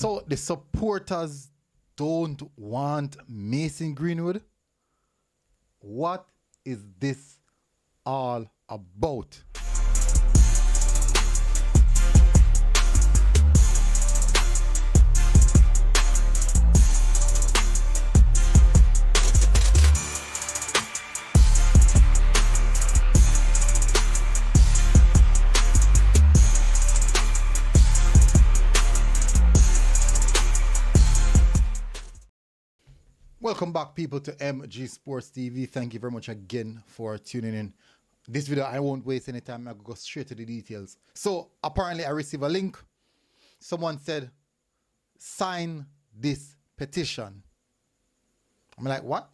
So the supporters don't want Mason Greenwood. What is this all about? Welcome back, people, to MG Sports TV. Thank you very much again for tuning in. This video, I won't waste any time. I'll go straight to the details. So apparently I received a link. Someone said, sign this petition. I'm like, what?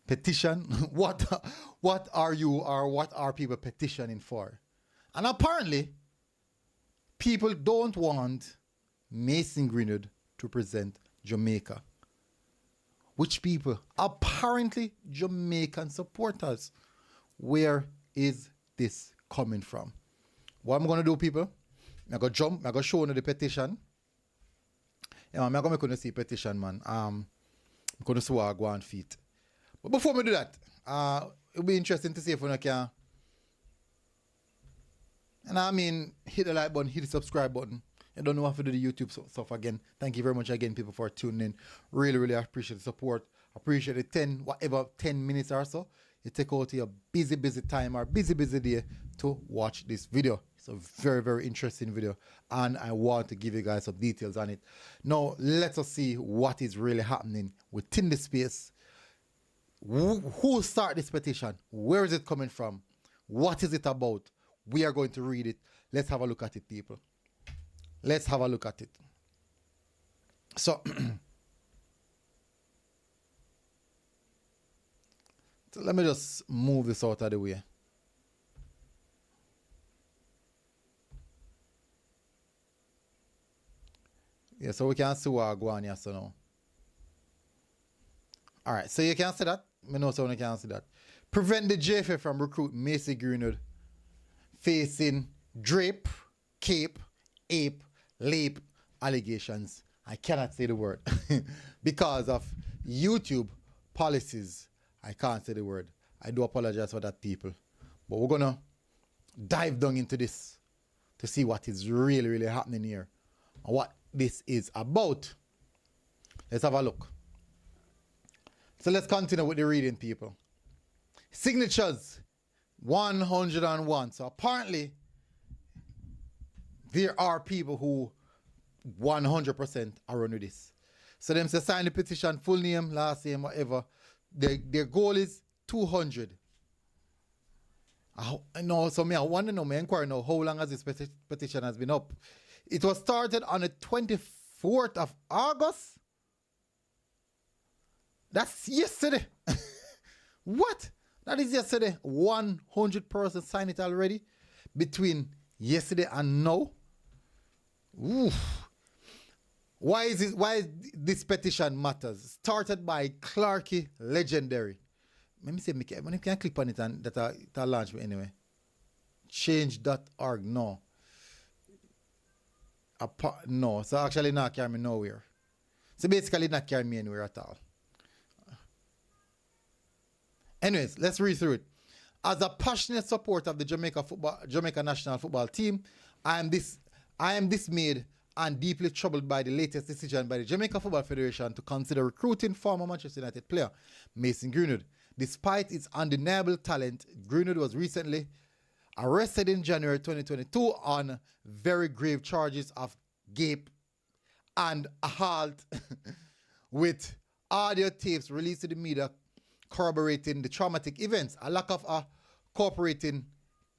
Petition? What are you, or what are people petitioning for? And apparently, people don't want Mason Greenwood to present Jamaica. Which people? Apparently Jamaican supporters. Where is this coming from? What I'm going to do, people, I'm going to jump, I'm going to show you the petition. Yeah, man, I'm going to make you see petition, man. I'm going to see what I go on feet. But before we do that, it'll be interesting to see if we can, and I mean, hit the like button, hit the subscribe button. I don't know how to do the YouTube stuff again. Thank you very much again, people, for tuning in. Really, really appreciate the support. Appreciate the 10 minutes or so you take out your busy time or busy day to watch this video. It's a very, very interesting video, and I want to give you guys some details on it. Now, let us see what is really happening within the space. Who started this petition? Where is it coming from? What is it about? We are going to read it. Let's have a look at it, people. Let's have a look at it. So, so let me just move this out of the way. Yeah, so we can see what I go on here, so now. Alright, so you can see that. I know someone can see that. Prevent the JFA from recruiting Mason Greenwood facing drape, cape, ape, lape allegations. I cannot say the word because of YouTube policies. I can't say the word. I do apologize for that, people. But we're gonna dive down into this to see what is really, really happening here and what this is about. Let's have a look. So let's continue with the reading, people. Signatures 101. So apparently there are people who 100% are on with this. So them say sign the petition, full name, last name, whatever. Their goal is 200. I know, so I want to know, I inquire now, how long has this petition has been up? It was started on the 24th of August. That's yesterday. What? That is yesterday. 100% signed it already between yesterday and now. Oof. Why is this petition matters? Started by Clarky Legendary. Let me see, I can click on it and that'll launch me anyway. Change.org, no. No, so actually not carry me nowhere. So basically not carry me anywhere at all. Anyways, let's read through it. As a passionate supporter of the Jamaica national football team, I am dismayed and deeply troubled by the latest decision by the Jamaica Football Federation to consider recruiting former Manchester United player Mason Greenwood. Despite its undeniable talent, Greenwood was recently arrested in January 2022 on very grave charges of gape and assault with audio tapes released to the media corroborating the traumatic events. A lack of a cooperating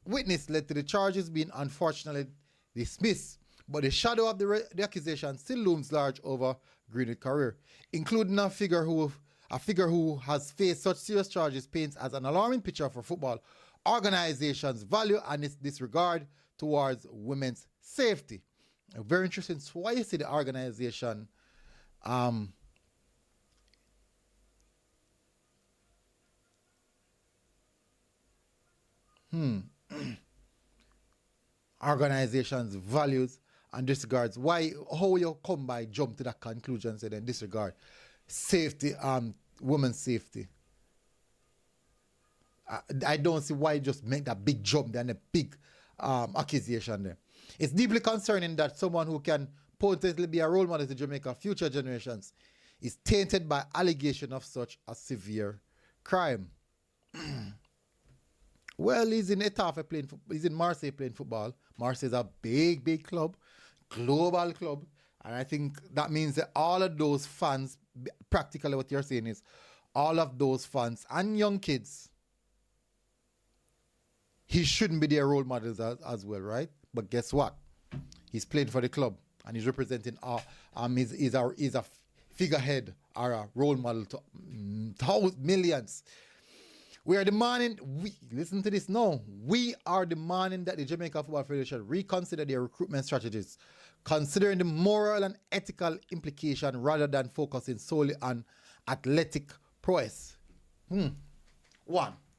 witness led to the charges being unfortunately dismissed. But the shadow of the accusation still looms large over Greenwood's career, including a figure who has faced such serious charges paints as an alarming picture for football organizations' value and its disregard towards women's safety. Very interesting. So why you see the organization organization's values and disregards why how you come by jump to that conclusion and then disregard safety, women's safety. I don't see why you just make that big jump there and a big accusation there. It's deeply concerning that someone who can potentially be a role model to Jamaica future generations is tainted by allegation of such a severe crime. Well, he's in Etafe playing. He's in Marseille playing football. Marseille is a big, big club, global club, and I think that means that all of those fans, practically what you're saying is, all of those fans and young kids, he shouldn't be their role models as well, right? But guess what? He's playing for the club and he's representing he's a figurehead or a role model to millions. We are demanding, listen to this now, we are demanding that the Jamaica Football Federation reconsider their recruitment strategies, considering the moral and ethical implication rather than focusing solely on athletic prowess. One,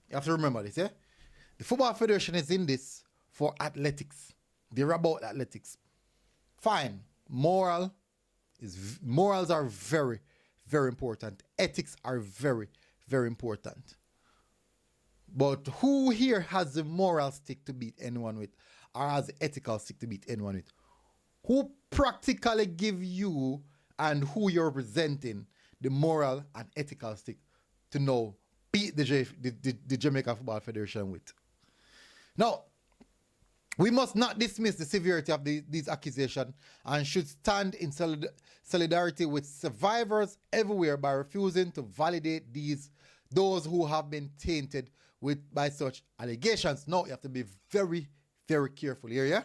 you have to remember this, yeah? The Football Federation is in this for athletics. They're about athletics. Fine. Morals are very, very important. Ethics are very, very important. But who here has the moral stick to beat anyone with, or has the ethical stick to beat anyone with? Who practically give you and who you're representing the moral and ethical stick to know beat the Jamaica Football Federation with? Now, we must not dismiss the severity of these accusations and should stand in solidarity with survivors everywhere by refusing to validate those who have been tainted by such allegations. Now, you have to be very, very careful here, yeah?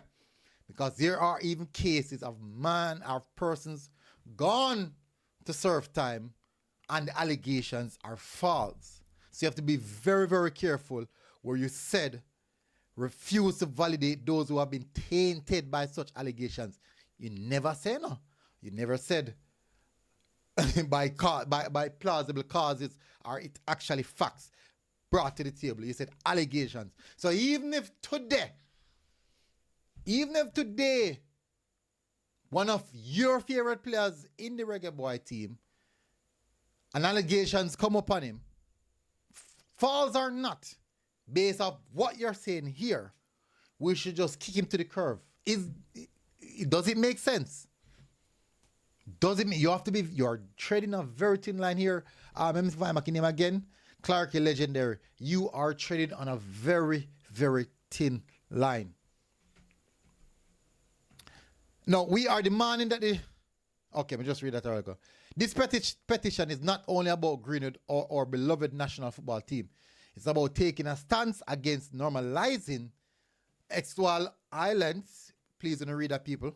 Because there are even cases of persons gone to serve time and the allegations are false. So you have to be very, very careful where you said refuse to validate those who have been tainted by such allegations. You never say no. You never said by plausible causes or it actually facts brought to the table. You said allegations. So even if today one of your favorite players in the Reggae Boy team and allegations come upon him, false or not, based off what you're saying here, we should just kick him to the curb. Does it make sense? Does it mean you're treading a very thin line here? Let me find my name again. Clarky Legendary. You are treading on a very, very thin line. Now, we are demanding that okay, let me just read that article. This petition is not only about Greenwood or our beloved national football team. It's about taking a stance against normalizing sexual violence. Please don't read that, people.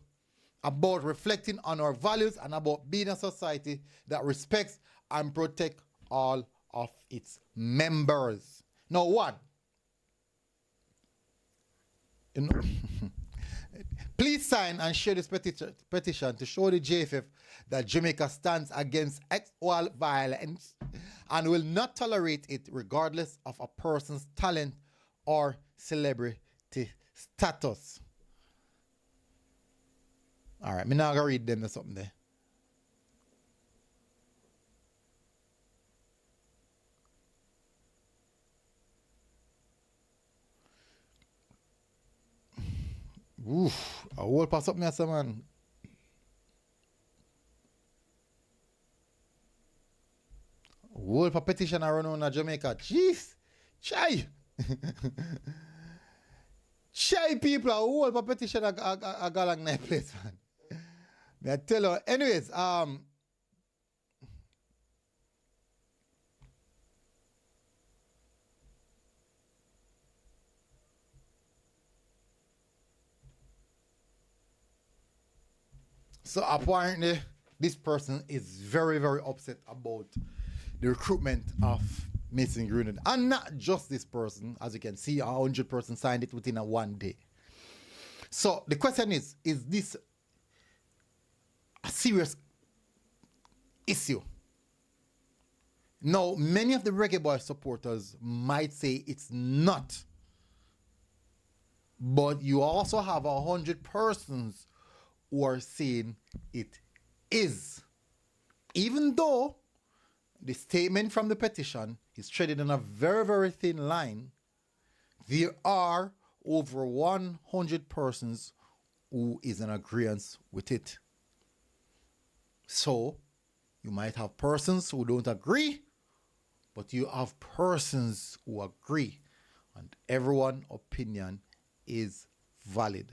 About reflecting on our values and about being a society that respects and protects all of its members. Now, one. Please sign and share this petition to show the JFF that Jamaica stands against sexual violence and will not tolerate it regardless of a person's talent or celebrity status. All right, I'm not going to read them or something there. Oof, a whole pass up me as a man. Whole for petition around on Jamaica. Jeez. Chai. Chai people, a whole for petition a galang nice place, man. Me I tell you. Anyways, so apparently this person is very, very upset about the recruitment of Mason Greenwood. And not just this person, as you can see, 100 persons signed it within a one day. So the question is this a serious issue? Now, many of the Reggae Boy supporters might say it's not. But you also have 100 persons who are saying it is. Even though the statement from the petition is treaded on a very, very thin line, there are over 100 persons who is in agreement with it. So, you might have persons who don't agree, but you have persons who agree, and everyone's opinion is valid.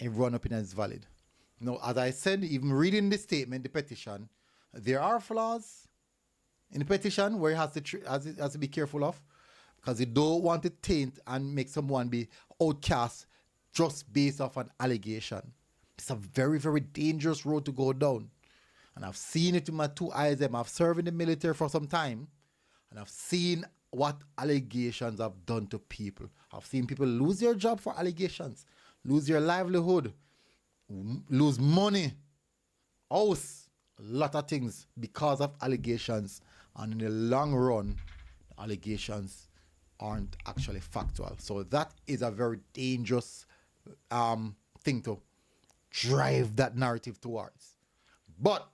Everyone's opinion is valid. Now, as I said, even reading the statement, the petition, there are flaws in the petition where it has to be careful of, because you don't want to taint and make someone be outcast just based off an allegation. It's a very, very dangerous road to go down. And I've seen it with my two eyes. I've served in the military for some time, and I've seen what allegations have done to people. I've seen people lose their job for allegations, lose their livelihood, lose money, house, a lot of things because of allegations. And in the long run, the allegations aren't actually factual. So that is a very dangerous thing to drive that narrative towards. But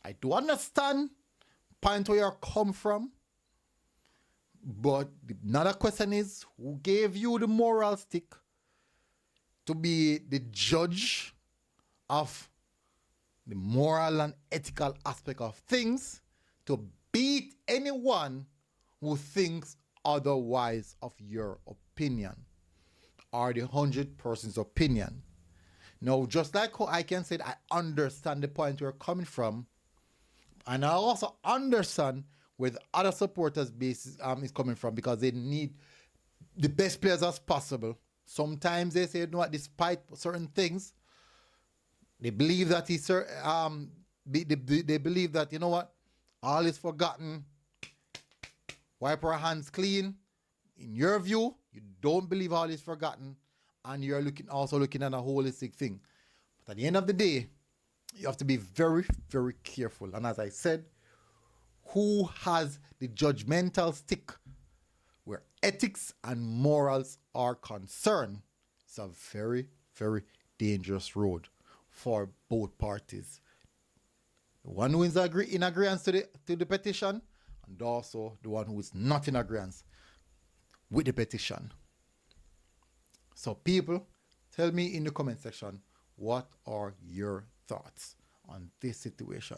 I do understand point where you come from. But another question is, who gave you the moral stick to be the judge of the moral and ethical aspect of things to beat anyone who thinks otherwise of your opinion or the 100 persons' opinion? Now, just like how I can say that I understand the point you're coming from, and I also understand where the other supporters base is coming from, because they need the best players as possible. Sometimes they say, you know what, despite certain things, they believe that they believe that, you know what, all is forgotten. Wipe our hands clean. In your view, you don't believe all is forgotten, and you're also looking at a holistic thing. But at the end of the day, you have to be very, very careful. And as I said, who has the judgmental stick where ethics and morals are concerned? It's a very, very dangerous road for both parties. The one who is in agreement to the petition, and also the one who is not in agreement with the petition. So people, tell me in the comment section, what are your thoughts on this situation?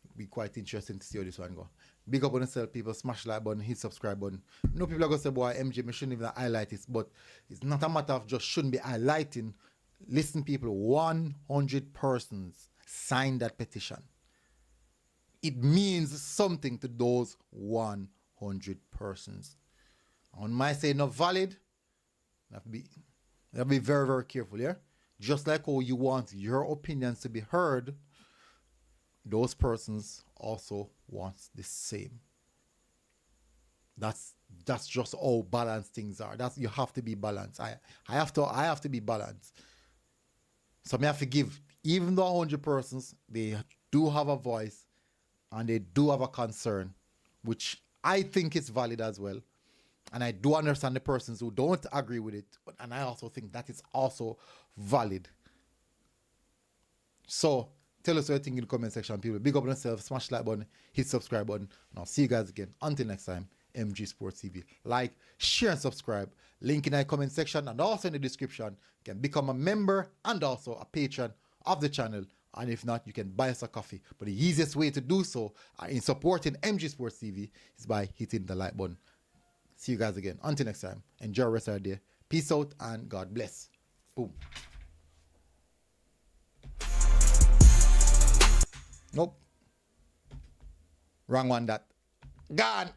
It'll be quite interesting to see how this one go. Big up on yourself, people. Smash like button, hit subscribe button. No people are going to say, boy, MJ, me shouldn't even highlight this, but it's not a matter of just shouldn't be highlighting. Listen, people, 100 persons signed that petition. It means something to those 100 persons. On my say not valid, you have to be very, very careful, yeah? Just like how you want your opinions to be heard, those persons also want the same. That's just how balanced things are. You have to be balanced. I have to be balanced. So I have to give, even though 100 persons, they do have a voice and they do have a concern, which I think is valid as well. And I do understand the persons who don't agree with it, and I also think that is also valid. So tell us what you think in the comment section, people. Big up on yourself, smash the like button, hit subscribe button, and I'll see you guys again. Until next time, MG Sports TV. Like, share, and subscribe. Link in the comment section and also in the description. You can become a member and also a patron of the channel. And if not, you can buy us a coffee. But the easiest way to do so in supporting MG Sports TV is by hitting the like button. See you guys again. Until next time, enjoy the rest of your day. Peace out and God bless. Boom. Nope. Wrong one, that. Gone.